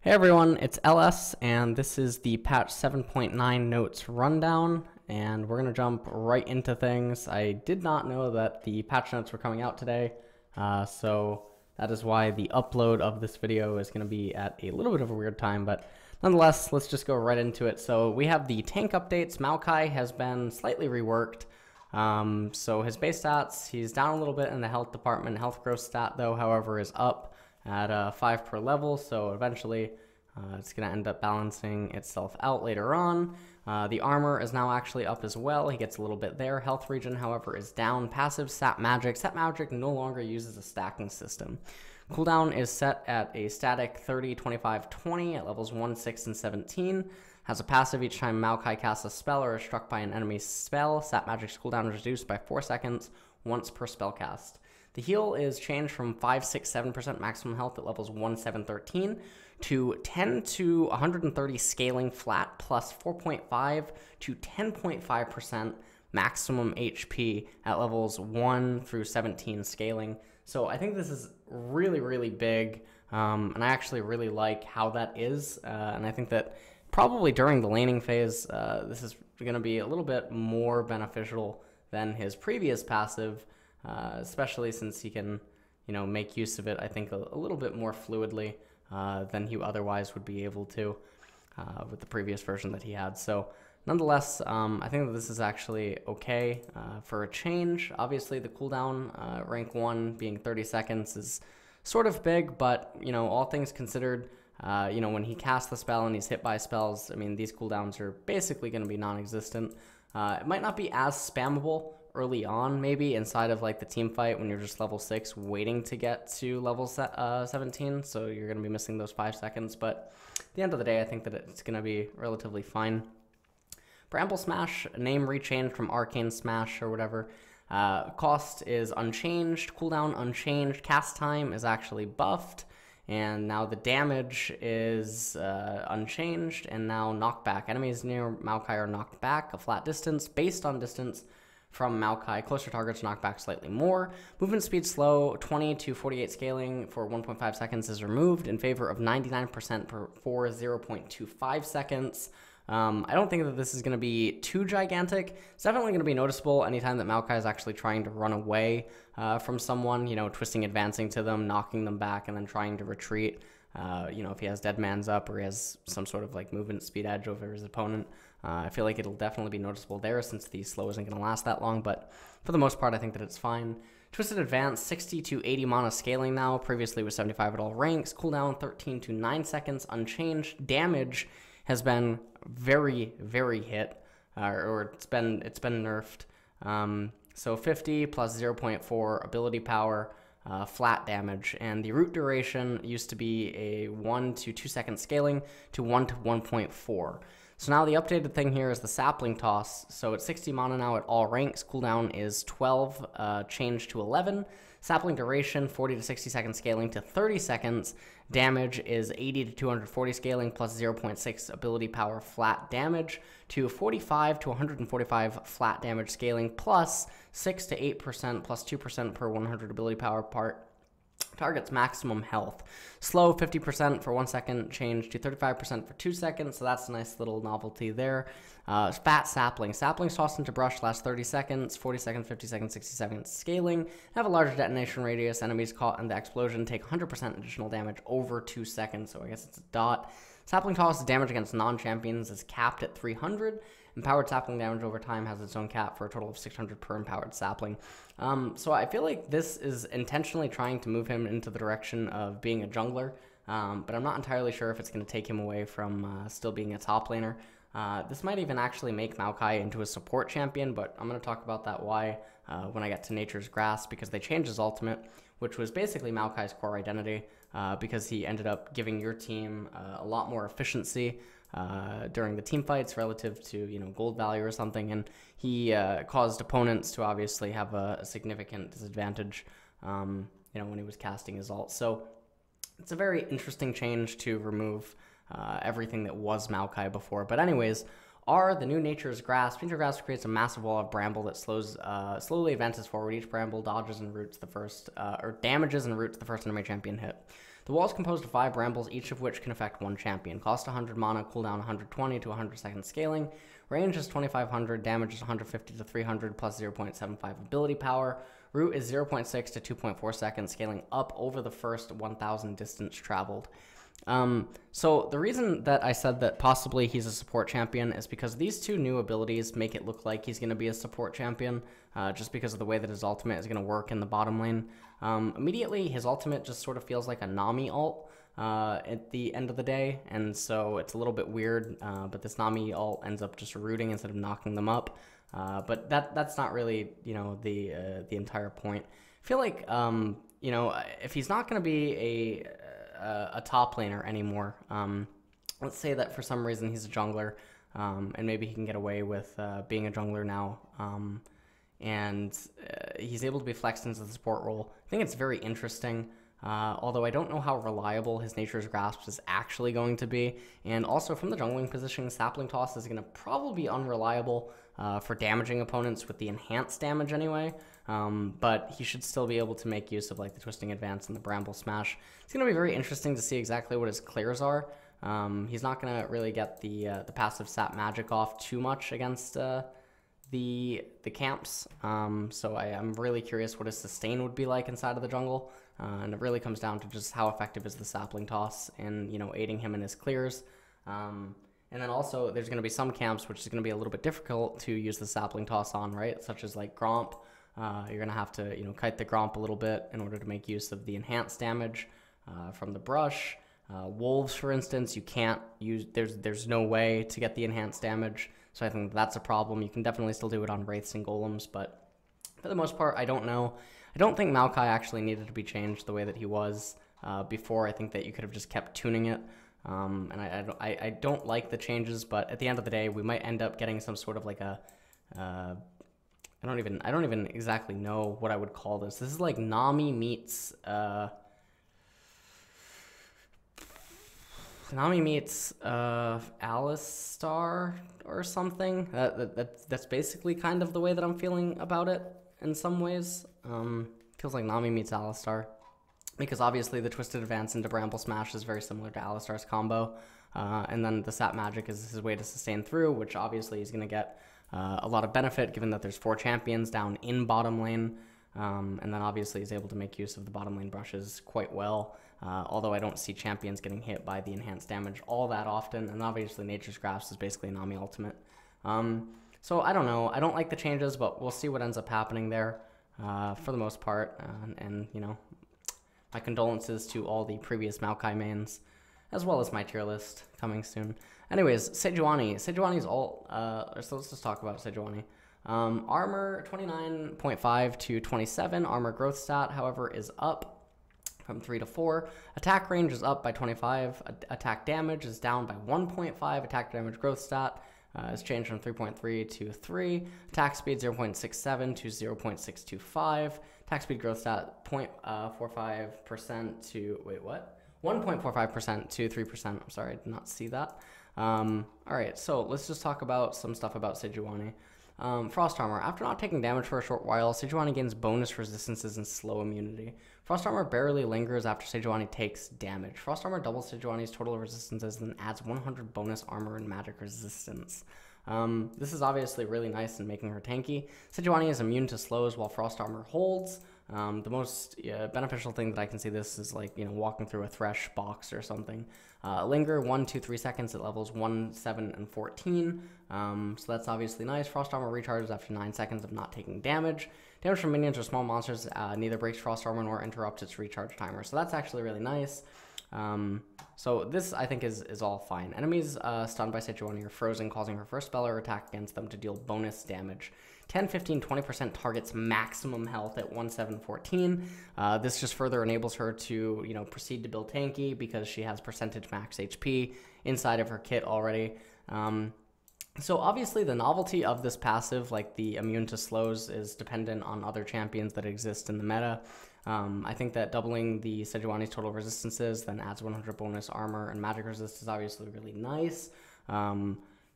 Hey everyone, it's LS, and this is the patch 7.9 notes rundown, and we're going to jump right into things. I did not know that the patch notes were coming out today, so that is why the upload of this video is going to be at a little bit of a weird time, but nonetheless, let's just go right into it. So we have the tank updates. Malachi has been slightly reworked. So his base stats, he's down a little bit in the health department. Health growth stat, though, however, is up at 5 per level, so eventually it's going to end up balancing itself out later on. The armor is now actually up as well. He gets a little bit there. Health regen, however, is down. Passive, Sap Magic. Sap Magic no longer uses a stacking system. Cooldown is set at a static 30, 25, 20 at levels 1, 6, and 17. Has a passive each time Malachi casts a spell or is struck by an enemy spell. Sap Magic's cooldown is reduced by 4 seconds once per spell cast. The heal is changed from 5, 6, 7% maximum health at levels 1, 7, 13 to 10 to 130 scaling flat plus 4.5 to 10.5% maximum HP at levels 1 through 17 scaling. So I think this is really, really big, and I actually really like how that is, and I think that probably during the laning phase, this is going to be a little bit more beneficial than his previous passive, especially since he can, make use of it, I think, a little bit more fluidly than he otherwise would be able to with the previous version that he had. So nonetheless, I think that this is actually okay for a change. Obviously, the cooldown, rank 1 being 30 seconds is sort of big, but, all things considered, when he casts the spell and he's hit by spells, I mean, these cooldowns are basically going to be non-existent. It might not be as spammable early on, maybe inside of like the team fight when you're just level 6 waiting to get to level 17, so you're going to be missing those 5 seconds, but at the end of the day, I think that it's going to be relatively fine. Bramble Smash, name rechanged from Arcane Smash or whatever. Cost is unchanged, cooldown unchanged, cast time is actually buffed, and now the damage is unchanged, and now knockback. Enemies near Malachi are knocked back a flat distance based on distance from Malachi. Closer targets knock back slightly more. Movement speed slow, 20 to 48 scaling for 1.5 seconds is removed in favor of 99% for 0.25 seconds. I don't think that this is going to be too gigantic. It's definitely going to be noticeable anytime that Malachi is actually trying to run away from someone, twisting, advancing to them, knocking them back, and then trying to retreat. If he has Dead Man's up or he has some sort of like movement speed edge over his opponent. I feel like it'll definitely be noticeable there since the slow isn't going to last that long, but for the most part, I think that it's fine. Twisted Advance, 60 to 80 mana scaling now. Previously was 75 at all ranks. Cooldown 13 to 9 seconds, unchanged. Damage has been very, very hit, or it's been nerfed. So 50 plus 0.4 ability power, flat damage, and the root duration used to be a 1 to 2 second scaling to 1 to 1.4. So now the updated thing here is the Sapling Toss. So it's 60 mana now at all ranks. Cooldown is 12, changed to 11. Sapling duration, 40 to 60 second scaling to 30 seconds. Damage is 80 to 240 scaling plus 0.6 ability power flat damage to 45 to 145 flat damage scaling plus 6 to 8% plus 2% per 100 ability power part. Target's maximum health. Slow 50% for 1 second, change to 35% for 2 seconds, so that's a nice little novelty there. Fat Sapling. Saplings tossed into brush last 30 seconds, 40 seconds, 50 seconds, 60 seconds scaling. Have a larger detonation radius. Enemies caught in the explosion take 100% additional damage over 2 seconds, so I guess it's a dot. Sapling Toss damage against non-champions is capped at 300. Empowered sapling damage over time has its own cap for a total of 600 per empowered sapling. So I feel like this is intentionally trying to move him into the direction of being a jungler, but I'm not entirely sure if it's going to take him away from still being a top laner. This might even actually make Malachi into a support champion, but I'm going to talk about that why when I get to Nature's Grasp, because they changed his ultimate, which was basically Malachi's core identity, because he ended up giving your team a lot more efficiency during the team fights relative to gold value or something, and he caused opponents to obviously have a significant disadvantage when he was casting his ult. So it's a very interesting change to remove everything that was Malachi before. But anyways, the new Nature's Grasp. Nature's Grasp creates a massive wall of bramble that slowly advances forward. Each bramble dodges and roots the first, or damages and roots the first enemy champion hit. The wall is composed of 5 brambles, each of which can affect one champion. Cost 100 mana, cooldown 120 to 100 seconds scaling. Range is 2500, damage is 150 to 300 plus 0.75 ability power. Route is 0.6 to 2.4 seconds, scaling up over the first 1000 distance traveled. So the reason that I said that possibly he's a support champion is because these 2 new abilities make it look like he's going to be a support champion, just because of the way that his ultimate is going to work in the bottom lane. Immediately, his ultimate just sort of feels like a Nami ult at the end of the day, and so it's a little bit weird, but this Nami ult ends up just rooting instead of knocking them up. But that's not really, the entire point. I feel like, if he's not going to be a top laner anymore, let's say that for some reason he's a jungler, and maybe he can get away with being a jungler now, and he's able to be flexed into the support role. I think it's very interesting. Although I don't know how reliable his Nature's Grasp is actually going to be. And also from the jungling position, Sapling Toss is going to probably be unreliable for damaging opponents with the enhanced damage anyway. But he should still be able to make use of like the Twisting Advance and the Bramble Smash. It's going to be very interesting to see exactly what his clears are. He's not going to really get the passive Sap Magic off too much against the camps. So I'm really curious what his sustain would be like inside of the jungle. And it really comes down to just how effective is the Sapling Toss in, aiding him in his clears. And then also there's going to be some camps which is going to be a little bit difficult to use the Sapling Toss on, right? Such as like Gromp. You're going to have to, kite the Gromp a little bit in order to make use of the enhanced damage from the brush. Wolves, for instance, you can't use, there's no way to get the enhanced damage. So I think that's a problem. You can definitely still do it on Wraiths and Golems, but for the most part, I don't know. I don't think Malachi actually needed to be changed the way that he was before. I think that you could have just kept tuning it. And I don't like the changes, but at the end of the day, we might end up getting some sort of like a, I don't even exactly know what I would call this. This is like Nami meets Alistar or something. That's basically kind of the way that I'm feeling about it in some ways. Feels like Nami meets Alistar, because obviously the Twisted Advance into Bramble Smash is very similar to Alistar's combo, and then the Sap Magic is his way to sustain through, which obviously he's going to get a lot of benefit given that there's 4 champions down in bottom lane, and then obviously he's able to make use of the bottom lane brushes quite well, although I don't see champions getting hit by the enhanced damage all that often, and obviously Nature's Grasp is basically Nami ultimate. So I don't know. I don't like the changes, but we'll see what ends up happening there for the most part, and my condolences to all the previous Malachi mains, as well as my tier list coming soon. Anyways, Sejuani's ult, so let's just talk about Sejuani. Armor 29.5 to 27, armor growth stat, however, is up from 3 to 4. Attack range is up by 25, attack damage is down by 1.5, attack damage growth stat is changed from 3.3 to 3, attack speed 0.67 to 0.625, attack speed growth stat 0.45% to, wait, what? 1.45% to 3%. I'm sorry, I did not see that. Alright, so let's just talk about some stuff about Sejuani. Frost Armor. After not taking damage for a short while, Sejuani gains bonus resistances and slow immunity. Frost Armor barely lingers after Sejuani takes damage. Frost Armor doubles Sejuani's total resistances and adds 100 bonus armor and magic resistance. This is obviously really nice in making her tanky. Sejuani is immune to slows while Frost Armor holds. The most beneficial thing that I can see this is like, walking through a Thresh box or something. Linger 1, 2, 3 seconds at levels 1, 7, and 14. So that's obviously nice. Frost Armor recharges after 9 seconds of not taking damage. Damage from minions or small monsters neither breaks Frost Armor nor interrupts its recharge timer. So that's actually really nice. So this, I think, is all fine. Enemies stunned by Sejuani are frozen, causing her first spell or attack against them to deal bonus damage. 10, 15, 20% targets maximum health at 1, 7, 14. This just further enables her to, proceed to build tanky because she has percentage max HP inside of her kit already. So obviously the novelty of this passive, like the immune to slows, is dependent on other champions that exist in the meta. I think that doubling the Sejuani's total resistances then adds 100 bonus armor and magic resist is obviously really nice.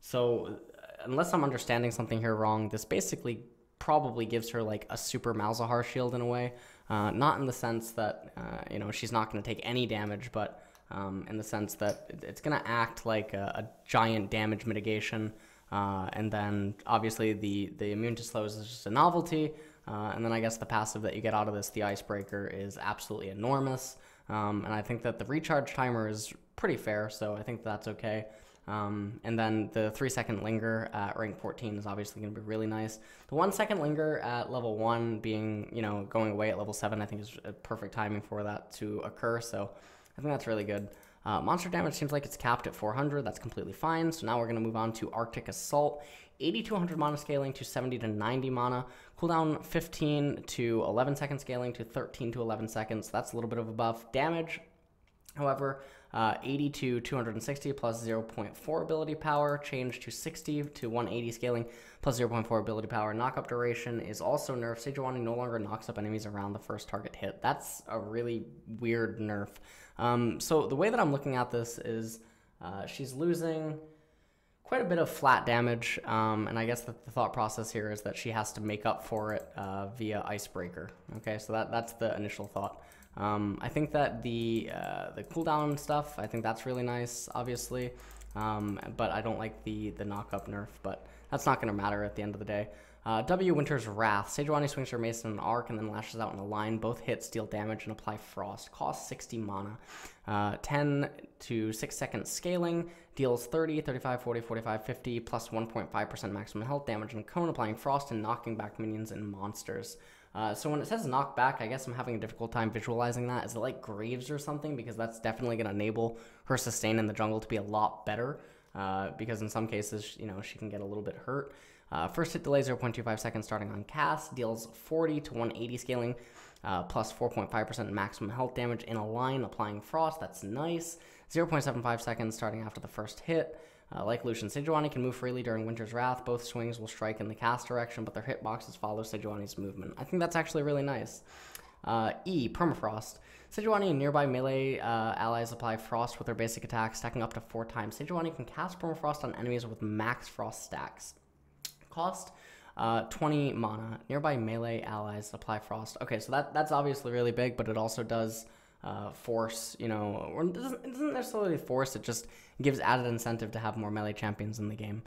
So unless I'm understanding something here wrong, this basically probably gives her like a super Malzahar shield in a way. Not in the sense that, she's not going to take any damage, but in the sense that it's going to act like a giant damage mitigation. And then obviously the immune to slows is just a novelty. And then I guess the passive that you get out of this, the Icebreaker, is absolutely enormous. And I think that the recharge timer is pretty fair, so I think that's okay. And then the 3-second linger at rank 14 is obviously going to be really nice. The 1-second linger at level 1 being, going away at level 7, I think is perfect timing for that to occur. So I think that's really good. Monster damage seems like it's capped at 400. That's completely fine. So now we're going to move on to Arctic Assault. 80 to 100 mana scaling to 70 to 90 mana. Cooldown 15 to 11 second scaling to 13 to 11 seconds. That's a little bit of a buff. Damage, however, 80 to 260 plus 0.4 ability power, change to 60 to 180 scaling plus 0.4 ability power. Knockup duration is also nerfed. Sejuani no longer knocks up enemies around the first target hit. That's a really weird nerf. So the way that I'm looking at this is she's losing quite a bit of flat damage, and I guess that the thought process here is that she has to make up for it via Icebreaker. Okay, so that's the initial thought. I think that the cooldown stuff, I think that's really nice, obviously, but I don't like the knock-up nerf, but that's not going to matter at the end of the day. W, Winter's Wrath. Sejuani swings her mace in an arc and then lashes out in a line. Both hits deal damage and apply frost. Costs 60 mana. 10 to 6 second scaling. Deals 30, 35, 40, 45, 50, plus 1.5% maximum health damage and cone, applying frost and knocking back minions and monsters. So when it says knock back, I guess I'm having a difficult time visualizing that. Is it like Graves or something? Because that's definitely going to enable her sustain in the jungle to be a lot better. Because in some cases, she can get a little bit hurt. First hit delay 0.25 seconds starting on cast, deals 40 to 180 scaling, plus 4.5% maximum health damage in a line, applying frost. That's nice. 0.75 seconds starting after the first hit. Like Lucian, Sejuani can move freely during Winter's Wrath. Both swings will strike in the cast direction, but their hitboxes follow Sejuani's movement. I think that's actually really nice. E, Permafrost. Sejuani and nearby melee allies apply frost with their basic attack, stacking up to 4 times. Sejuani can cast Permafrost on enemies with max frost stacks. Cost 20 mana. Nearby melee allies apply frost. Okay, so that's obviously really big, but it also does force, or it doesn't necessarily force, it just gives added incentive to have more melee champions in the game,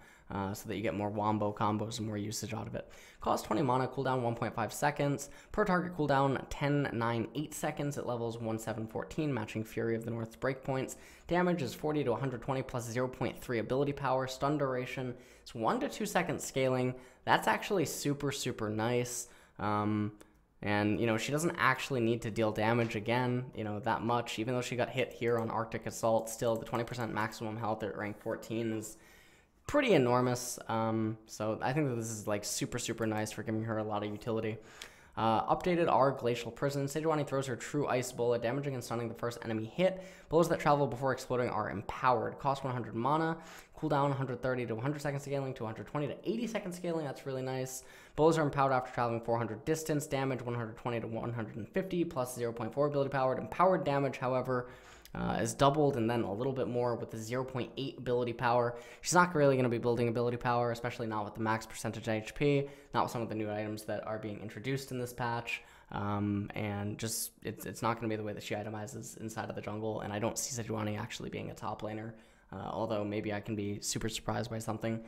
so that you get more wombo combos and more usage out of it. Cost 20 mana, cooldown 1.5 seconds. Per target cooldown 10, 9, 8 seconds at levels 1, 7, 14, matching Fury of the North's breakpoints. Damage is 40 to 120 plus 0.3 ability power. Stun duration is 1 to 2 seconds scaling. That's actually super, super nice. And, she doesn't actually need to deal damage again, that much. Even though she got hit here on Arctic Assault, still the 20% maximum health at rank 14 is pretty enormous. So I think that this is, like, super, super nice for giving her a lot of utility. Updated are Glacial Prison. Sejuani throws her True Ice Bullet, damaging and stunning the first enemy hit. Bullets that travel before exploding are empowered. Cost 100 mana. Cooldown 130 to 100 seconds scaling to 120 to 80 seconds scaling. That's really nice. Bullets are empowered after traveling 400 distance. Damage 120 to 150 plus 0.4 ability powered. Empowered damage, however, is doubled and then a little bit more with the 0.8 ability power. She's not really going to be building ability power, especially not with the max percentage HP, not with some of the new items that are being introduced in this patch. And just it's not going to be the way that she itemizes inside of the jungle, and I don't see Sejuani actually being a top laner, although maybe I can be super surprised by something.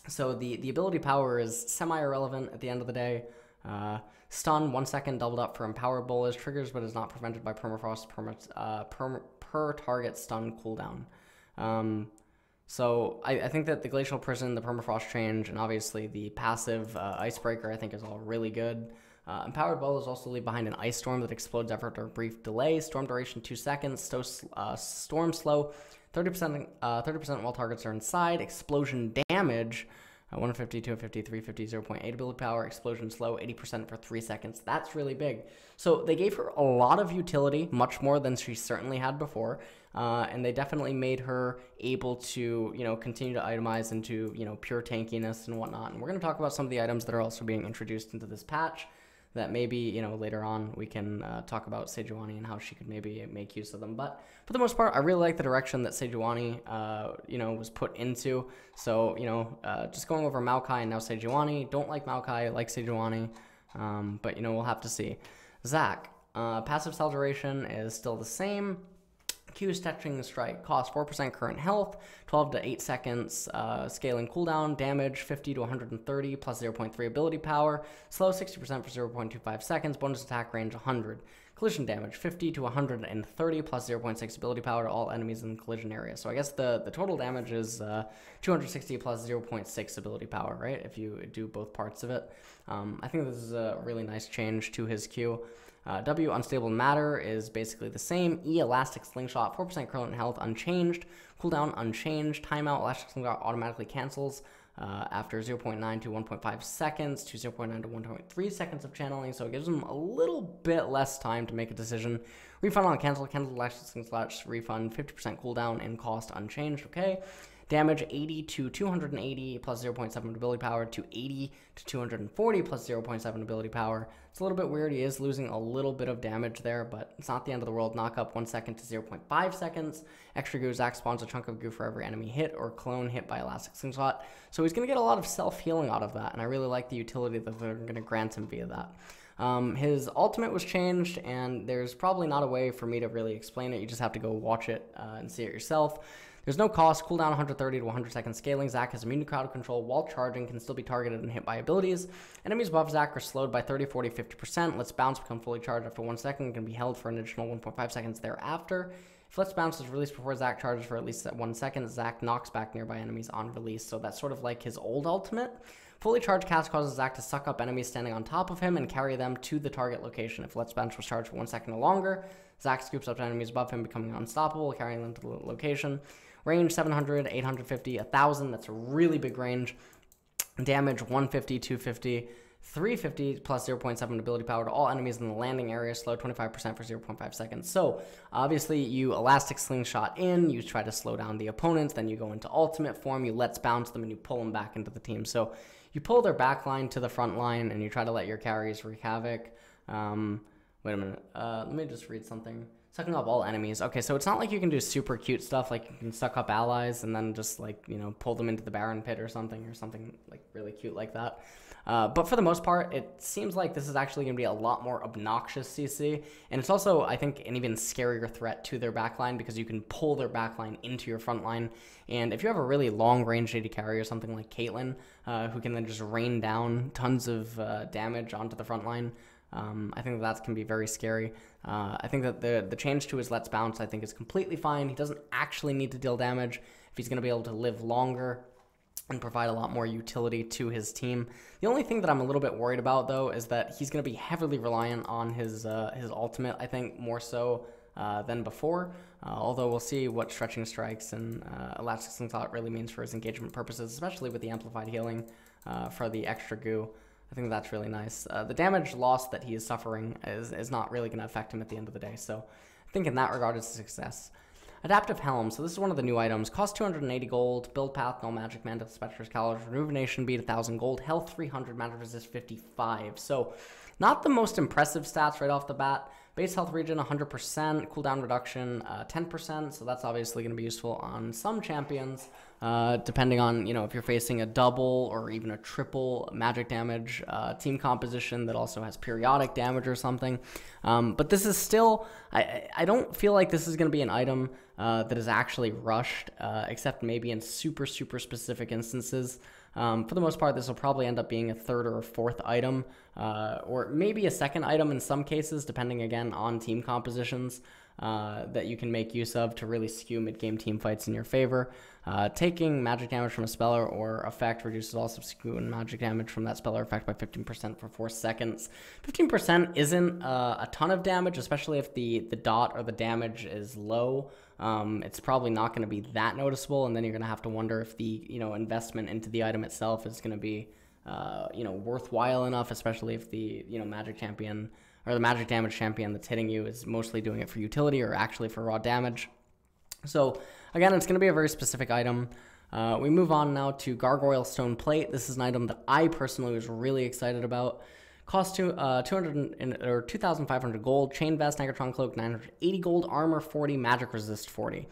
So the ability power is semi-irrelevant at the end of the day. Stun 1 second doubled up for empowered bullets, triggers but is not prevented by permafrost per target stun cooldown. So I think that the Glacial Prison, the permafrost change, and obviously the passive Icebreaker I think is all really good. Empowered Bolas also leave behind an Ice Storm that explodes after a brief delay. Storm duration 2 seconds. Storm slow 30% while targets are inside. Explosion damage 150, 250, 350, 0.8 ability power. Explosion slow 80% for 3 seconds. That's really big. So they gave her a lot of utility, much more than she certainly had before. And they definitely made her able to, continue to itemize into, pure tankiness and whatnot. And we're going to talk about some of the items that are also being introduced into this patch that maybe, you know, later on we can talk about Sejuani and how she could maybe make use of them. But for the most part, I really like the direction that Sejuani, you know, was put into. So, you know, just going over Malachi and now Sejuani. Don't like Malachi, like Sejuani, but, you know, we'll have to see. Zac, passive cell duration is still the same. Q Stretching Strike costs 4% current health, 12 to 8 seconds, scaling cooldown, damage 50 to 130, plus 0.3 ability power, slow 60% for 0.25 seconds, bonus attack range 100. Collision damage 50 to 130, plus 0.6 ability power to all enemies in the collision area. So I guess the total damage is 260 plus 0.6 ability power, right? If you do both parts of it. I think this is a really nice change to his Q. W, Unstable Matter, is basically the same. E, Elastic Slingshot, 4% current health, unchanged. Cooldown, unchanged. Timeout, Elastic Slingshot automatically cancels after 0.9 to 1.5 seconds to 0.9 to 1.3 seconds of channeling, so it gives them a little bit less time to make a decision. Refund on cancel Elastic Slingshot refund, 50% cooldown and cost unchanged, okay. Damage 80 to 280 plus 0.7 ability power to 80 to 240 plus 0.7 ability power. It's a little bit weird. He is losing a little bit of damage there, but it's not the end of the world. Knock up 1 second to 0.5 seconds. Extra goo. Zac spawns a chunk of goo for every enemy hit or clone hit by Elastic Slingshot. So he's going to get a lot of self-healing out of that, and I really like the utility that they're going to grant him via that. His ultimate was changed, and there's probably not a way for me to really explain it. You just have to go watch it and see it yourself. There's no cost, cooldown 130 to 100 second scaling. Zac has immune to crowd control while charging, can still be targeted and hit by abilities. Enemies above Zac are slowed by 30, 40, 50%. Let's Bounce become fully charged after 1 second and can be held for an additional 1.5 seconds thereafter. If Let's Bounce is released before Zac charges for at least 1 second, Zac knocks back nearby enemies on release. So that's sort of like his old ultimate. Fully charged cast causes Zac to suck up enemies standing on top of him and carry them to the target location. If Let's Bounce was charged for 1 second or longer, Zac scoops up enemies above him, becoming unstoppable, carrying them to the location. Range 700, 850, 1000. That's a really big range. Damage 150, 250, 350 plus 0.7 ability power to all enemies in the landing area. Slow 25% for 0.5 seconds. So obviously you Elastic Slingshot in, you try to slow down the opponents, then you go into ultimate form, you Let's Bounce them, and you pull them back into the team. So you pull their back line to the front line, and you try to let your carries wreak havoc. Wait a minute. Let me just read something. Sucking up all enemies. Okay, so it's not like you can do super cute stuff, like you can suck up allies and then just, like, you know, pull them into the Baron Pit or something like really cute like that. But for the most part, it seems like this is actually going to be a lot more obnoxious CC, and it's also, I think, an even scarier threat to their backline because you can pull their backline into your front line. And if you have a really long-range AD carry or something like Caitlyn, who can then just rain down tons of damage onto the front line, I think that can be very scary. I think that the change to his Let's Bounce, I think, is completely fine. He doesn't actually need to deal damage if he's going to be able to live longer and provide a lot more utility to his team. The only thing that I'm a little bit worried about, though, is that he's going to be heavily reliant on his ultimate, I think, more so than before. Although we'll see what Stretching Strikes and Elastic Slingshot really means for his engagement purposes, especially with the amplified healing for the extra goo. I think that's really nice. The damage loss that he is suffering is not really going to affect him at the end of the day. So I think in that regard, it's a success. Adaptive Helm. So this is one of the new items. Cost 280 gold. Build path, no magic, mana, Spectre's College, Rejuvenation beat 1000 gold. Health 300, magic resist 55. So not the most impressive stats right off the bat. Base health regen 100%, cooldown reduction 10%, so that's obviously going to be useful on some champions, depending on, you know, if you're facing a double or even a triple magic damage team composition that also has periodic damage or something. But this is still, I don't feel like this is going to be an item that is actually rushed, except maybe in super specific instances. For the most part, this will probably end up being a third or a fourth item, or maybe a second item in some cases, depending again on team compositions that you can make use of to really skew mid-game team fights in your favor. Taking magic damage from a spell or effect reduces all subsequent magic damage from that spell or effect by 15% for 4 seconds. 15% isn't a ton of damage, especially if the dot or the damage is low. It's probably not going to be that noticeable, and then you're going to have to wonder if the, you know, investment into the item itself is going to be you know, worthwhile enough, especially if the, you know, magic champion or the magic damage champion that's hitting you is mostly doing it for utility or actually for raw damage. So again, it's going to be a very specific item. We move on now to Gargoyle Stone Plate. This is an item that I personally was really excited about. Cost 2,500 gold. Chain Vest, Negatron Cloak, 980 gold. Armor 40, Magic Resist 40.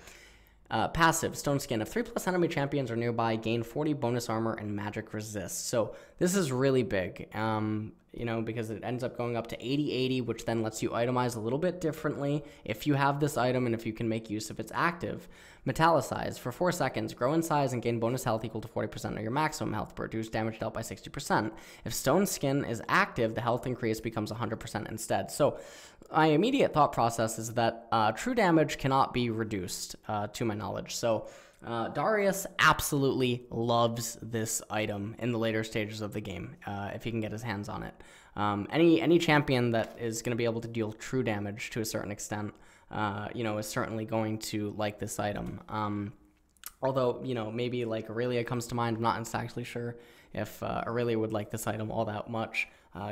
Passive, Stone Skin. If 3+ enemy champions are nearby, gain 40 bonus armor and magic resist. So this is really big, because it ends up going up to 80/80, which then lets you itemize a little bit differently if you have this item and if you can make use of its active. Metallicize. For 4 seconds, grow in size and gain bonus health equal to 40% of your maximum health. Reduce damage dealt by 60%. If Stone Skin is active, the health increase becomes 100% instead. So my immediate thought process is that true damage cannot be reduced, to my knowledge. So Darius absolutely loves this item in the later stages of the game, if he can get his hands on it. Any champion that is going to be able to deal true damage to a certain extent, is certainly going to like this item. Although, maybe like Aurelia comes to mind. I'm not exactly sure if Aurelia would like this item all that much,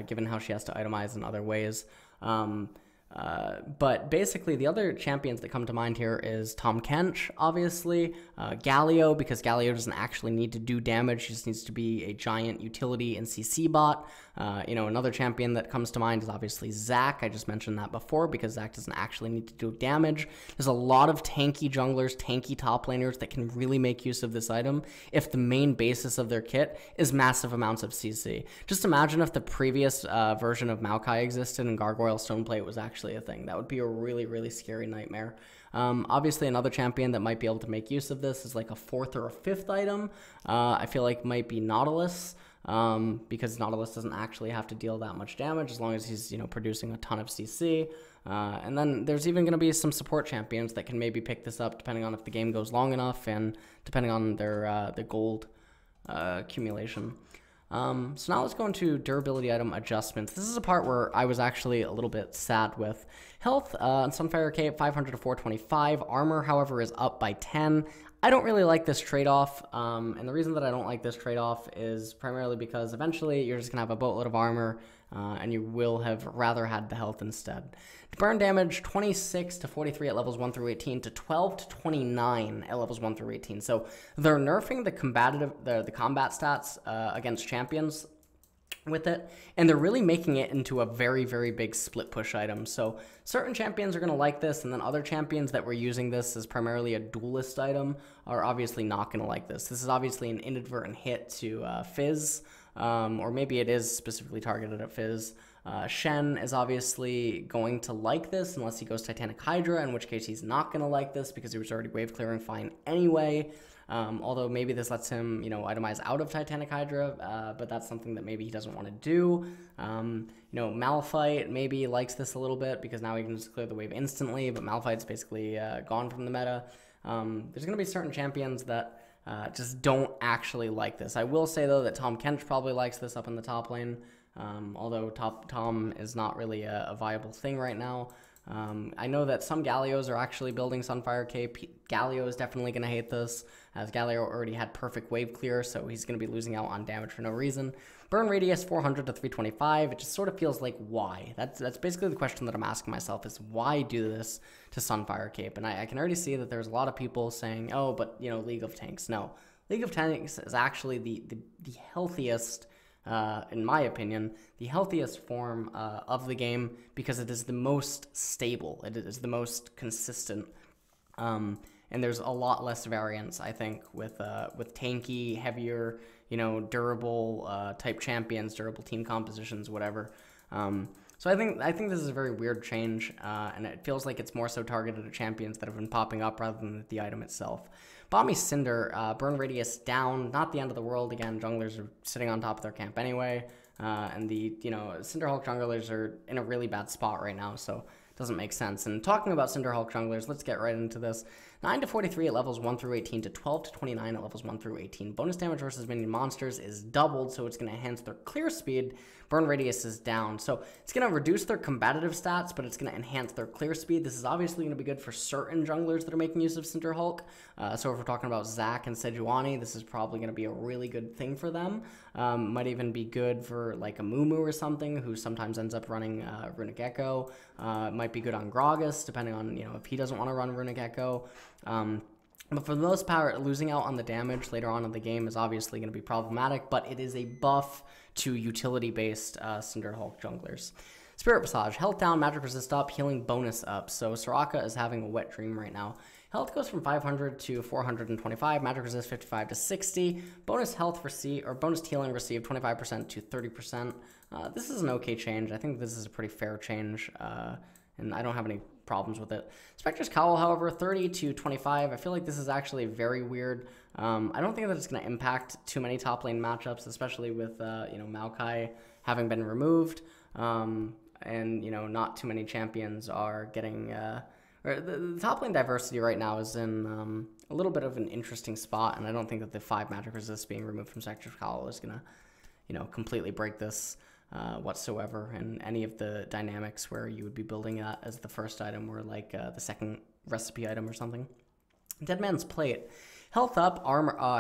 given how she has to itemize in other ways. But basically, the other champions that come to mind here is Tahm Kench, obviously, Galio, because Galio doesn't actually need to do damage, he just needs to be a giant utility and CC bot. Another champion that comes to mind is obviously Zac. I just mentioned that before because Zac doesn't actually need to do damage. There's a lot of tanky junglers, tanky top laners that can really make use of this item if the main basis of their kit is massive amounts of CC. Just imagine if the previous version of Malachi existed and Gargoyle Stoneplate was actually a thing. That would be a really, really scary nightmare. Obviously, another champion that might be able to make use of this is like a 4th or a 5th item. I feel like might be Nautilus. Because Nautilus doesn't actually have to deal that much damage as long as he's, producing a ton of CC. And then there's even going to be some support champions that can maybe pick this up depending on if the game goes long enough and depending on their gold accumulation. So now let's go into durability item adjustments. This is a part where I was actually a little bit sad with. Health on Sunfire Cape, 500 to 425. Armor, however, is up by 10. I don't really like this trade-off, and the reason that I don't like this trade-off is primarily because eventually you're just going to have a boatload of armor, and you will have rather had the health instead. Burn damage, 26 to 43 at levels 1 through 18 to 12 to 29 at levels 1 through 18. So they're nerfing the combat stats against champions with it, and they're really making it into a very, very big split push item. So certain champions are going to like this, and then other champions that were using this as primarily a duelist item are obviously not going to like this. This is obviously an inadvertent hit to Fizz, or maybe it is specifically targeted at Fizz. Shen is obviously going to like this unless he goes Titanic Hydra, in which case he's not going to like this because he was already wave clearing fine anyway. Although maybe this lets him, itemize out of Titanic Hydra, but that's something that maybe he doesn't want to do. Malphite maybe likes this a little bit because now he can just clear the wave instantly, but Malphite's basically gone from the meta. There's going to be certain champions that just don't actually like this. I will say, though, that Tahm Kench probably likes this up in the top lane, although Tahm is not really a viable thing right now. I know that some Gallios are actually building Sunfire Cape. Galio is definitely going to hate this, as Galio already had perfect wave clear, so he's going to be losing out on damage for no reason. Burn radius 400 to 325. It just sort of feels like, why? That's basically the question that I'm asking myself, is why do this to Sunfire Cape? And I can already see that there's a lot of people saying, oh, but, League of Tanks. No. League of Tanks is actually the healthiest, in my opinion, the healthiest form of the game because it is the most stable. It is the most consistent. And there's a lot less variance, I think, with tanky, heavier, durable type champions, durable team compositions, whatever. So I think this is a very weird change, and it feels like it's more so targeted at champions that have been popping up rather than the item itself. Bomby Cinder, burn radius down, not the end of the world. Again, junglers are sitting on top of their camp anyway, and the Cinderhulk Junglers are in a really bad spot right now, so it doesn't make sense. And talking about Cinderhulk Junglers, let's get right into this. 9 to 43 at levels 1 through 18 to 12 to 29 at levels 1 through 18. Bonus damage versus minion monsters is doubled, so it's going to enhance their clear speed. Burn radius is down, so it's going to reduce their combative stats, but it's going to enhance their clear speed. This is obviously going to be good for certain junglers that are making use of Cinderhulk. So if we're talking about Zac and Sejuani, this is probably going to be a really good thing for them. Might even be good for like a Mumu or something, who sometimes ends up running Runic Echo. Might be good on Gragas, depending on if he doesn't want to run Runic Echo. But for the most part, losing out on the damage later on in the game is obviously going to be problematic, but it is a buff to utility-based Cinderhulk Junglers. Spirit Massage, health down, magic resist up, healing bonus up. So Soraka is having a wet dream right now. Health goes from 500 to 425, magic resist 55 to 60, bonus health received, or bonus healing received 25% to 30%. This is an okay change. I think this is a pretty fair change, and I don't have any problems with it. Spectre's Cowl, however, 30 to 25. I feel like this is actually very weird. I don't think that it's going to impact too many top lane matchups, especially with Malachi having been removed, and not too many champions are getting. The top lane diversity right now is in a little bit of an interesting spot, and I don't think that the 5 magic resist being removed from Spectre's Cowl is gonna, completely break this whatsoever. And any of the dynamics where you would be building that as the first item or like the second recipe item or something. Dead Man's Plate. Health up,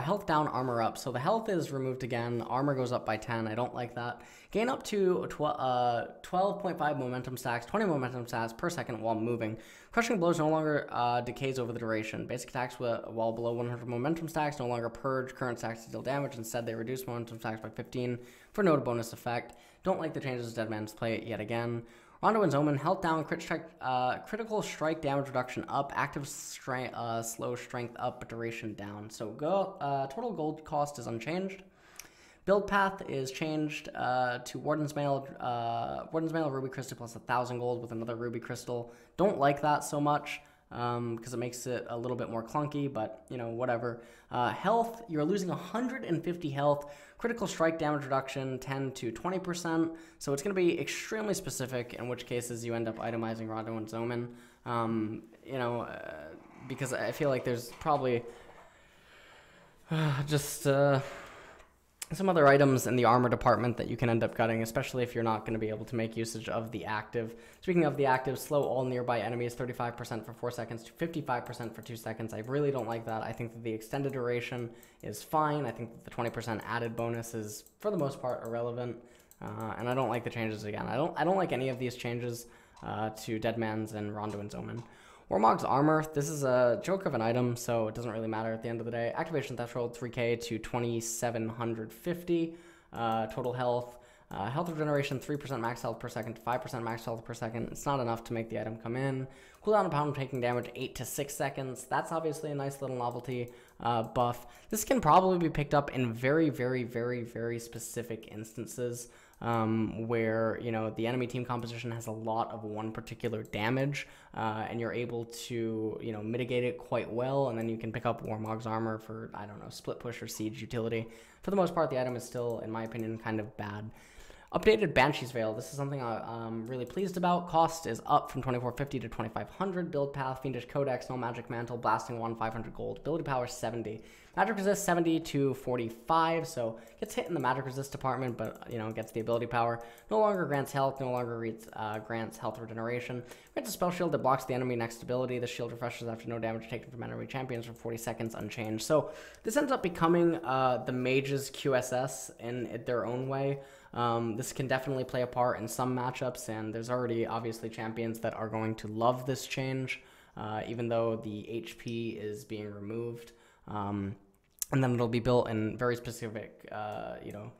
health down, armor up. So the health is removed again. Armor goes up by 10. I don't like that. Gain up to 12.5 momentum stacks, 20 momentum stacks per second while moving. Crushing Blows no longer decays over the duration. Basic attacks while below 100 momentum stacks no longer purge current stacks to deal damage. Instead, they reduce momentum stacks by 15 for no bonus effect. Don't like the changes to Dead Man's Plate yet again. Rondo and Omen, health down, critical strike damage reduction up, active slow strength up, but duration down. So total gold cost is unchanged. Build path is changed to Warden's Mail Ruby Crystal plus 1,000 gold with another Ruby Crystal. Don't like that so much because it makes it a little bit more clunky, but whatever. Health, you're losing 150 health. Critical strike damage reduction 10 to 20%. So it's going to be extremely specific, in which cases you end up itemizing Rondo and Zoman. Because I feel like there's probably just some other items in the armor department that you can end up cutting, especially if you're not going to be able to make usage of the active. Speaking of the active, slow all nearby enemies 35% for 4 seconds to 55% for 2 seconds. I really don't like that. I think that the extended duration is fine. I think that the 20% added bonus is, for the most part, irrelevant. And I don't like the changes again. I don't like any of these changes to Deadman's and Rondo and Zoman. Warmog's Armor, this is a joke of an item, so it doesn't really matter at the end of the day. Activation threshold 3k to 2750. Total health. Health regeneration 3% max health per second to 5% max health per second. It's not enough to make the item come in. Cooldown upon taking damage 8 to 6 seconds. That's obviously a nice little novelty buff. This can probably be picked up in very, very, very, very specific instances. Where the enemy team composition has a lot of one particular damage, and you're able to mitigate it quite well, and then you can pick up Warmog's Armor for, I don't know, split push or siege utility. For the most part, the item is still, in my opinion, kind of bad. Updated Banshees Veil. This is something I'm really pleased about. Cost is up from 2450 to 2500. Build path, Fiendish Codex, no magic mantle, blasting 1, 500 gold. Ability power 70. Magic resist 70 to 45, so gets hit in the magic resist department, but gets the ability power. No longer grants health, no longer grants health regeneration. Grants a spell shield that blocks the enemy next ability. The shield refreshes after no damage taken from enemy champions for 40 seconds unchanged. So this ends up becoming the mage's QSS in their own way. This can definitely play a part in some matchups, and there's already obviously champions that are going to love this change, even though the HP is being removed. And then it'll be built in very specific,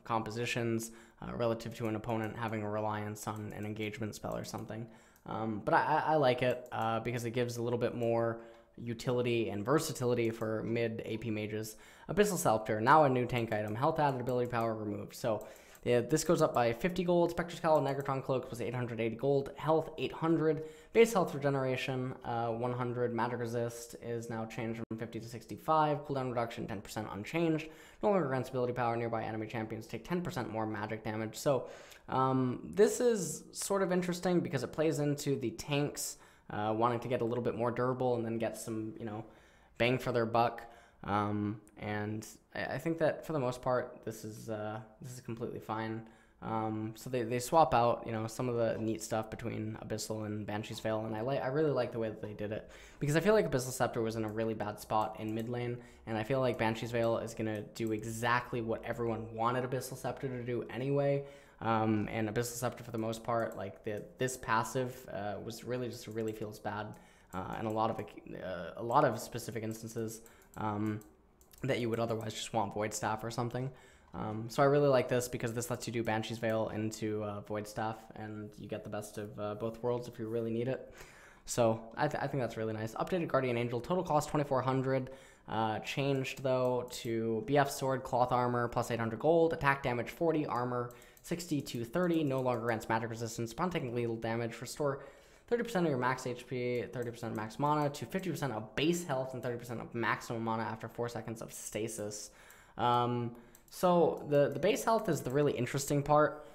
compositions relative to an opponent having a reliance on an engagement spell or something. But I like it because it gives a little bit more utility and versatility for mid AP mages. Abyssal Scepter, now a new tank item. Health added, ability power removed. So yeah, this goes up by 50 gold. Spectre's Cowl Negatron Cloak was 880 gold. Health 800. Base health regeneration 100. Magic resist is now changed from 50 to 65. Cooldown reduction 10% unchanged. No longer grants ability power. Nearby enemy champions take 10% more magic damage. So this is sort of interesting because it plays into the tanks wanting to get a little bit more durable and then get some bang for their buck. And I think that for the most part, this is completely fine. So they swap out, some of the neat stuff between Abyssal and Banshees Veil, and I really like the way that they did it, because I feel like Abyssal Scepter was in a really bad spot in mid lane, and I feel like Banshees Veil is going to do exactly what everyone wanted Abyssal Scepter to do anyway. And Abyssal Scepter, for the most part, like this passive was really feels bad. in a lot of specific instances that you would otherwise just want Void Staff or something. So I really like this because this lets you do Banshees Veil into Void Staff, and you get the best of both worlds if you really need it. So I think that's really nice. Updated Guardian Angel, total cost 2,400. Changed though to BF Sword, Cloth Armor, plus 800 gold, attack damage 40, armor 60 to 30, no longer grants magic resistance. Upon taking lethal damage, restore 30% of your max HP, 30% of max mana to 50% of base health and 30% of maximum mana after 4 seconds of stasis. So the base health is the really interesting part,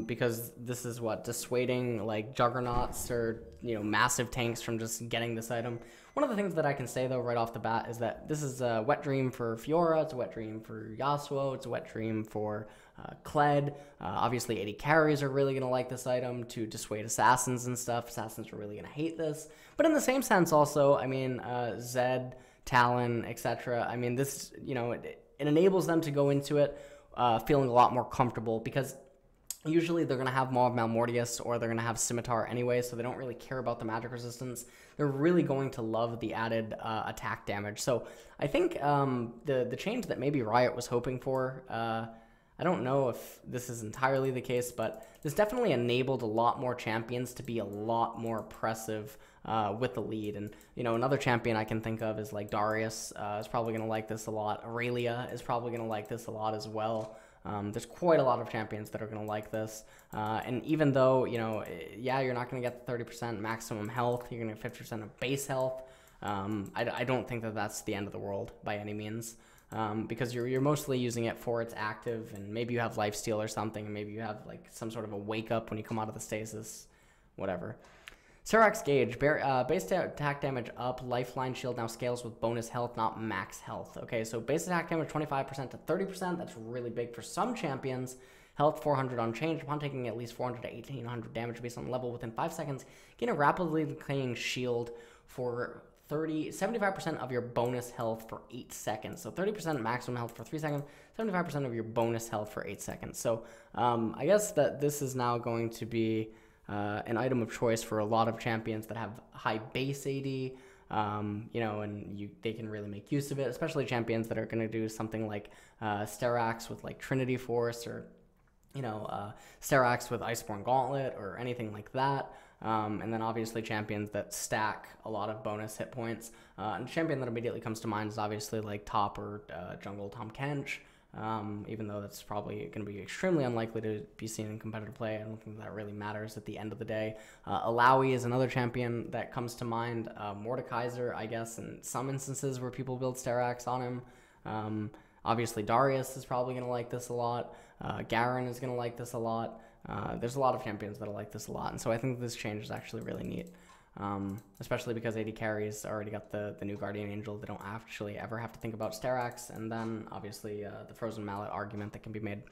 because this is what dissuading like juggernauts or massive tanks from just getting this item. One of the things that I can say though right off the bat is that this is a wet dream for Fiora, it's a wet dream for Yasuo, it's a wet dream for Kled. Obviously AD carries are really gonna like this item to dissuade assassins and stuff. Assassins are really gonna hate this, but in the same sense also, I mean, Zed, Talon, etc. I mean, this it enables them to go into it feeling a lot more comfortable, because usually they're going to have Maw of Malmortius or they're going to have Scimitar anyway, so they don't really care about the magic resistance. They're really going to love the added attack damage. So I think the change that maybe Riot was hoping for, I don't know if this is entirely the case, but this definitely enabled a lot more champions to be a lot more oppressive with the lead. And another champion I can think of is like Darius is probably going to like this a lot. Aurelia is probably going to like this a lot as well. There's quite a lot of champions that are going to like this. And even though, yeah, you're not going to get the 30% maximum health, you're going to get 50% of base health. I don't think that that's the end of the world by any means. Because you're mostly using it for its active, and maybe you have lifesteal or something, and maybe you have like some sort of a wake up when you come out of the stasis, whatever. Serax Gauge, base attack damage up, Lifeline Shield now scales with bonus health, not max health. Okay, so base attack damage 25% to 30%, that's really big for some champions. Health 400 unchanged, upon taking at least 400 to 1800 damage based on level within 5 seconds, gain a rapidly decaying shield for 75% of your bonus health for 8 seconds. So 30% maximum health for 3 seconds, 75% of your bonus health for 8 seconds. So I guess that this is now going to be an item of choice for a lot of champions that have high base AD, and they can really make use of it, especially champions that are going to do something like Sterax with like Trinity Force, or Sterax with Iceborne Gauntlet or anything like that. And then obviously champions that stack a lot of bonus hit points. And a champion that immediately comes to mind is obviously like top or jungle Tahm Kench, even though that's probably going to be extremely unlikely to be seen in competitive play. I don't think that really matters at the end of the day. Alawi is another champion that comes to mind. Mordekaiser, I guess, in some instances where people build Sterax on him. Obviously Darius is probably going to like this a lot. Garen is going to like this a lot. There's a lot of champions that'll like this a lot, and so I think this change is actually really neat, especially because AD carries already got the new Guardian Angel. They don't actually ever have to think about Sterax, and then obviously the Frozen Mallet argument that can be made.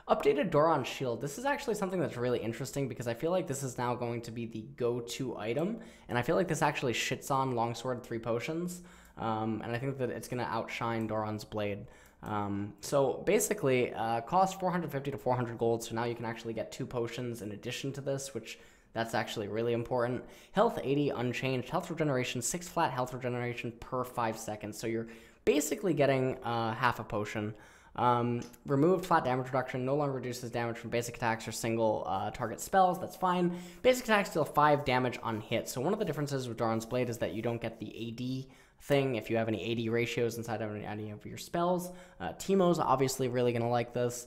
Updated Doran Shield. This is actually something that's really interesting because I feel like this is now going to be the go-to item, and I feel like this actually shits on Longsword 3 Potions, and I think that it's going to outshine Doran's Blade. So basically, cost 450 to 400 gold, so now you can actually get 2 potions in addition to this, which that's actually really important. Health 80 unchanged, health regeneration 6 flat health regeneration per 5 seconds, so you're basically getting half a potion. Removed flat damage reduction, no longer reduces damage from basic attacks or single target spells, that's fine. Basic attacks deal 5 damage on hit, so one of the differences with Doran's Blade is that you don't get the AD thing if you have any AD ratios inside of any of your spells. Teemo's obviously really going to like this.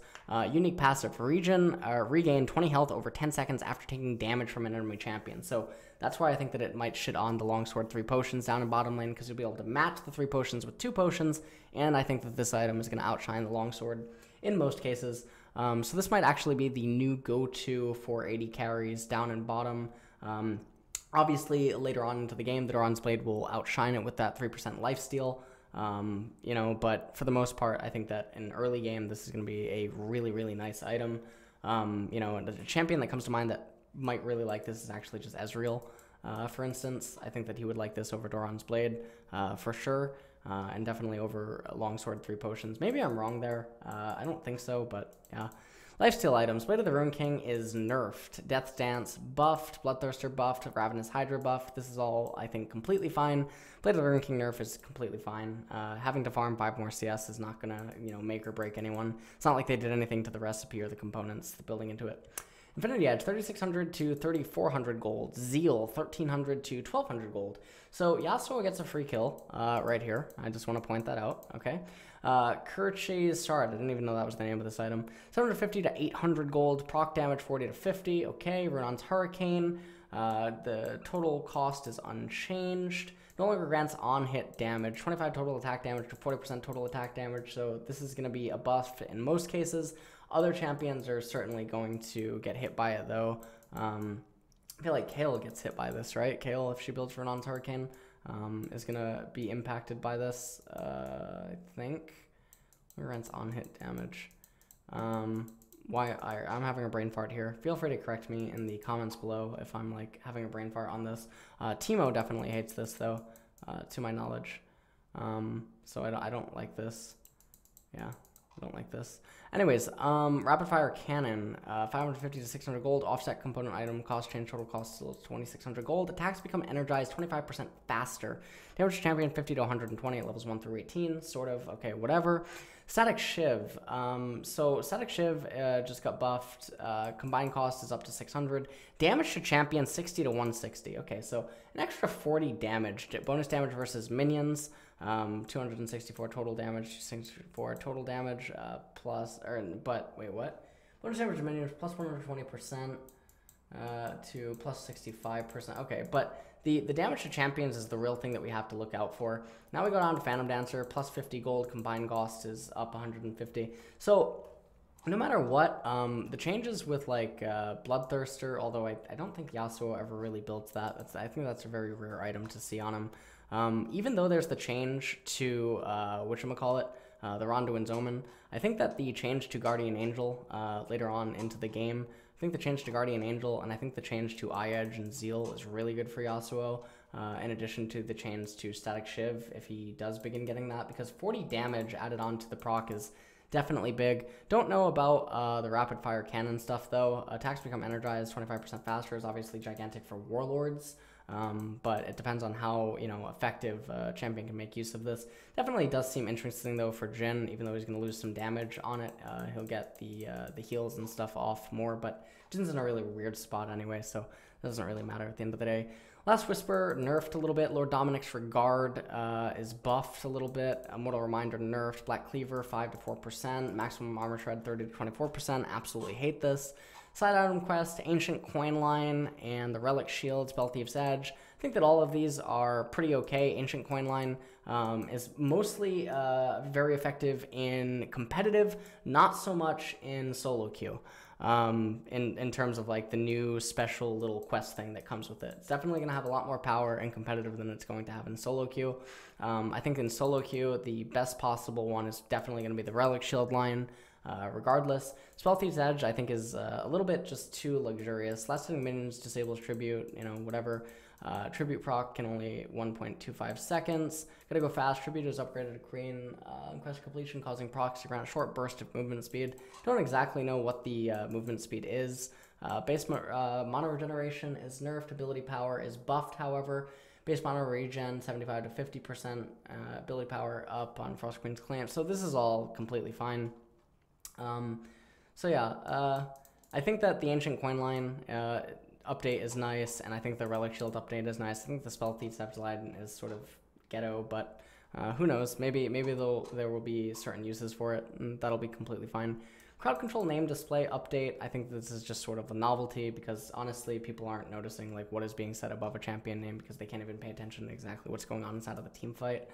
Unique passive regain 20 health over 10 seconds after taking damage from an enemy champion. So that's why I think that it might shit on the Longsword 3 Potions down in bottom lane, because you'll be able to match the 3 potions with 2 potions, and I think that this item is going to outshine the Longsword in most cases. So this might actually be the new go-to for AD carries down in bottom. Obviously, later on into the game, the Doran's Blade will outshine it with that 3% lifesteal, but for the most part, I think that in early game, this is going to be a really, really nice item. A champion that comes to mind that might really like this is actually just Ezreal, for instance. I think that he would like this over Doran's Blade, for sure, and definitely over Longsword 3 Potions. Maybe I'm wrong there. I don't think so, but yeah. Lifesteal items. Blade of the Rune King is nerfed. Death's Dance buffed. Bloodthirster buffed. Ravenous Hydra buffed. This is all, I think, completely fine. Blade of the Rune King nerf is completely fine. Having to farm 5 more CS is not going to, make or break anyone. It's not like they did anything to the recipe or the components building into it. Infinity Edge, 3,600 to 3,400 gold. Zeal, 1,300 to 1,200 gold. So Yasuo gets a free kill right here. I just want to point that out, okay? Kerche's Shard, I didn't even know that was the name of this item. 750 to 800 gold. Proc damage, 40 to 50, okay. Renon's Hurricane, the total cost is unchanged. No longer grants on-hit damage, 25 total attack damage to 40% total attack damage, so this is going to be a buff in most cases. Other champions are certainly going to get hit by it, though. I feel like Kayle gets hit by this, right? Kayle, if she builds Renon's Hurricane, is going to be impacted by this, I think. Grants on-hit damage. I'm having a brain fart here. Feel free to correct me in the comments below if I'm having a brain fart on this. Teemo definitely hates this though, to my knowledge. So I don't like this. Yeah, I don't like this. Anyways, Rapid Fire Cannon, 550 to 600 gold. Offset component item cost change, total cost still 2,600 gold. Attacks become energized 25% faster. Damage to champion 50 to 120 at levels 1 through 18. Sort of, okay, whatever. Static Shiv. So Static Shiv just got buffed. Combined cost is up to 600. Damage to champion 60 to 160. Okay, so an extra 40 damage. Bonus damage versus minions. 264 total damage. 64 total damage. But wait, what? Bonus damage to minions plus 120% to plus 65%. Okay, but the damage to champions is the real thing that we have to look out for. Now we go down to Phantom Dancer, plus 50 gold, combined cost is up 150. So no matter what, the changes with Bloodthirster, although I don't think Yasuo ever really builds that. I think that's a very rare item to see on him. Even though there's the change to, whatchamacallit, the Ronduin's Omen, I think that the change to Guardian Angel later on into the game, I think the change to Guardian Angel and I think the change to Eye Edge and Zeal is really good for Yasuo, in addition to the change to Static Shiv if he does begin getting that, because 40 damage added on to the proc is definitely big. Don't know about the Rapid Fire Cannon stuff though. Attacks become energized 25% faster is obviously gigantic for Warlords. But it depends on how effective champion can make use of this. Definitely does seem interesting though for Jhin, even though he's going to lose some damage on it. He'll get the heals and stuff off more, but Jin's in a really weird spot anyway, so it doesn't really matter at the end of the day. Last Whisper nerfed a little bit. Lord Dominic's Regard is buffed a little bit. Mortal Reminder nerfed. Black Cleaver 5 to 4%. Maximum Armor Shred 30 to 24%. Absolutely hate this. Side Item Quest, Ancient Coin Line, and the Relic Shield, Spell Thief's Edge. I think that all of these are pretty okay. Ancient Coin Line is mostly very effective in competitive, not so much in solo queue. In terms of the new special little quest thing that comes with it. It's definitely going to have a lot more power in competitive than it's going to have in solo queue. I think in solo queue, the best possible one is definitely going to be the Relic Shield line. Regardless, Spell Thief's Edge I think is a little bit just too luxurious. Last hitting minions disables tribute, whatever. Tribute proc can only 1.25 seconds. Gotta go fast. Tribute is upgraded to Queen. Quest completion causing procs to grant a short burst of movement speed. Don't exactly know what the movement speed is. Base mono regeneration is nerfed. Ability power is buffed, however. Base mono regen 75 to 50%. Ability power up on Frost Queen's Clamp. So this is all completely fine. So yeah, I think that the Ancient Coin Line update is nice, and I think the Relic Shield update is nice. I think the Spell Thief's Edge line is sort of ghetto, but who knows? Maybe there will be certain uses for it, and that'll be completely fine. Crowd Control Name Display update. I think this is just sort of a novelty because honestly, people aren't noticing what is being said above a champion name because they can't even pay attention to exactly what's going on inside of the team fight.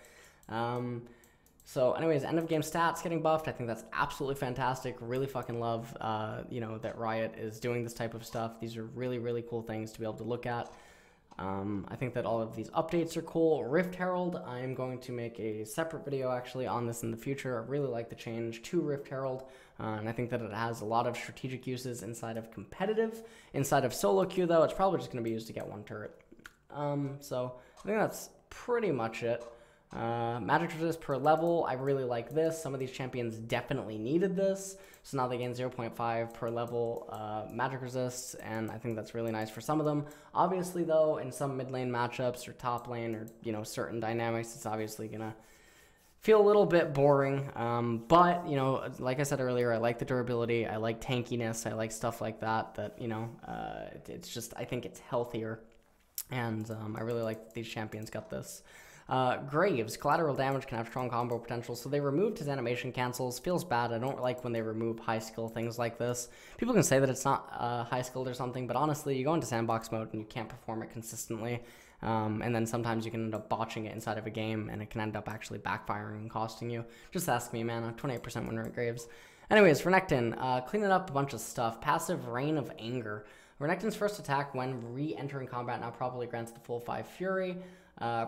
So anyways, end of game stats getting buffed. I think that's absolutely fantastic. Really fucking love, that Riot is doing this type of stuff. These are really, really cool things to be able to look at. I think that all of these updates are cool. Rift Herald, I'm going to make a separate video actually on this in the future. I really like the change to Rift Herald, and I think that it has a lot of strategic uses inside of competitive. Inside of solo queue though, it's probably just going to be used to get one turret. So I think that's pretty much it. Magic resist per level, I really like this. Some of these champions definitely needed this, so now they gain 0.5 per level magic resist, and I think that's really nice for some of them. Obviously though, in some mid lane matchups or top lane or, you know, certain dynamics, it's obviously gonna feel a little bit boring, but, you know, like I said earlier, I like the durability, I like tankiness, I like stuff like that, you know, it's just, I think it's healthier, and I really like that these champions got this. Graves, collateral damage, can have strong combo potential, so they removed his animation cancels. Feels bad. I don't like when they remove high skill things like this. People can say that it's not high skilled or something, but honestly, you go into sandbox mode and you can't perform it consistently, and then sometimes you can end up botching it inside of a game, and it can end up actually backfiring and costing you. Just ask me, man. 28% win rate Graves. Anyways, Renekton, cleaning up a bunch of stuff. Passive Reign of Anger. Renekton's first attack when re-entering combat now probably grants the full 5 Fury.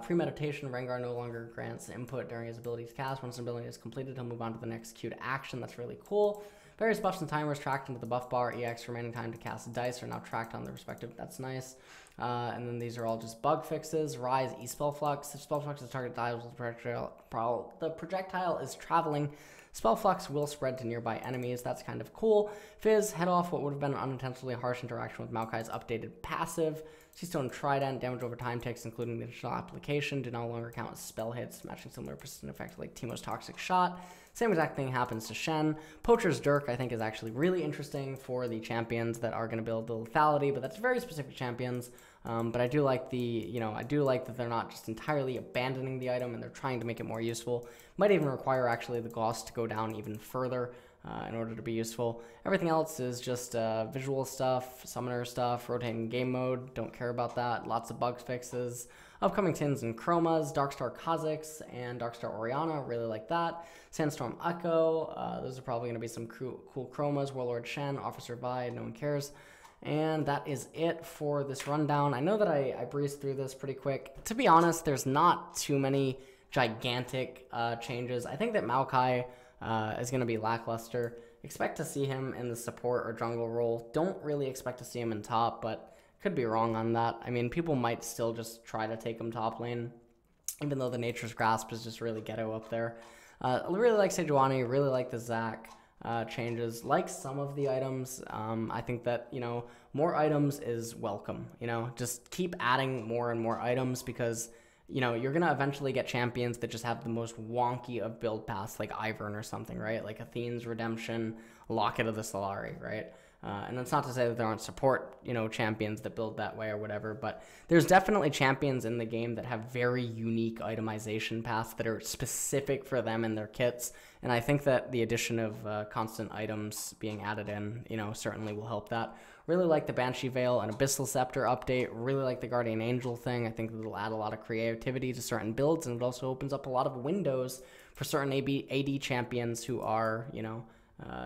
Premeditation, Rengar no longer grants input during his ability to cast. Once an ability is completed, he'll move on to the next queued action. That's really cool. Various buffs and timers tracked into the buff bar. EX remaining time to cast dice are now tracked on the respective. That's nice. And then these are all just bug fixes. Rise, E-Spell Flux. If Spell Flux is target dials, the projectile is traveling. Spell Flux will spread to nearby enemies. That's kind of cool. Fizz, head off what would have been an unintentionally harsh interaction with Malachi's updated passive. Seastone Trident, damage over time ticks, including the additional application, do no longer count as spell hits, matching similar persistent effect like Teemo's Toxic Shot. Same exact thing happens to Shen. Poacher's Dirk, I think, is actually really interesting for the champions that are going to build the lethality, but that's very specific champions. But I do like I do like that they're not just entirely abandoning the item and they're trying to make it more useful. Might even require actually the gloss to go down even further in order to be useful. Everything else is just visual stuff, summoner stuff, rotating game mode, don't care about that. Lots of bug fixes. Upcoming tins and chromas, Darkstar Kha'Zix and Darkstar Orianna, really like that. Sandstorm Echo, those are probably going to be some cool chromas. Warlord Shen, Officer Vi, no one cares. And that is it for this rundown. I know that I breezed through this pretty quick. To be honest, there's not too many gigantic changes. I think that Malachi is going to be lackluster. Expect to see him in the support or jungle role. Don't really expect to see him in top, but could be wrong on that. I mean, people might still just try to take him top lane, even though the Nature's Grasp is just really ghetto up there. I really like Sejuani, really like the Zac changes. Like some of the items, I think that, you know, more items is welcome. You know, just keep adding more and more items because, you know, you're going to eventually get champions that just have the most wonky of build paths, like Ivern or something, right? Like Athene's Redemption, Locket of the Solari, right? And that's not to say that there aren't support, you know, champions that build that way or whatever, but there's definitely champions in the game that have very unique itemization paths that are specific for them and their kits. And I think that the addition of constant items being added in, you know, certainly will help that. Really like the Banshee Veil and Abyssal Scepter update. Really like the Guardian Angel thing. I think it'll add a lot of creativity to certain builds, and it also opens up a lot of windows for certain AD champions who are, you know,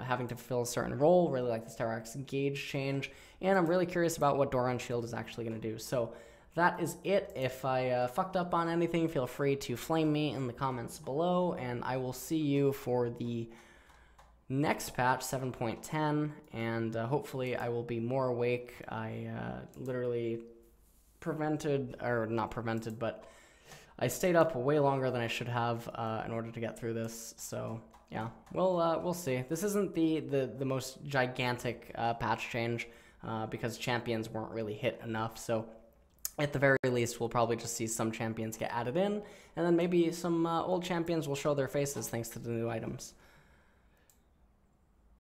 having to fulfill a certain role. Really like the Sterak's Gauge change, and I'm really curious about what Doran Shield is actually going to do. So that is it. If I fucked up on anything, feel free to flame me in the comments below, and I will see you for the next patch, 7.10, and hopefully I will be more awake. I literally not prevented, but I stayed up way longer than I should have in order to get through this, so yeah, we'll see. This isn't the most gigantic patch change because champions weren't really hit enough, so at the very least we'll probably just see some champions get added in, and then maybe some old champions will show their faces thanks to the new items.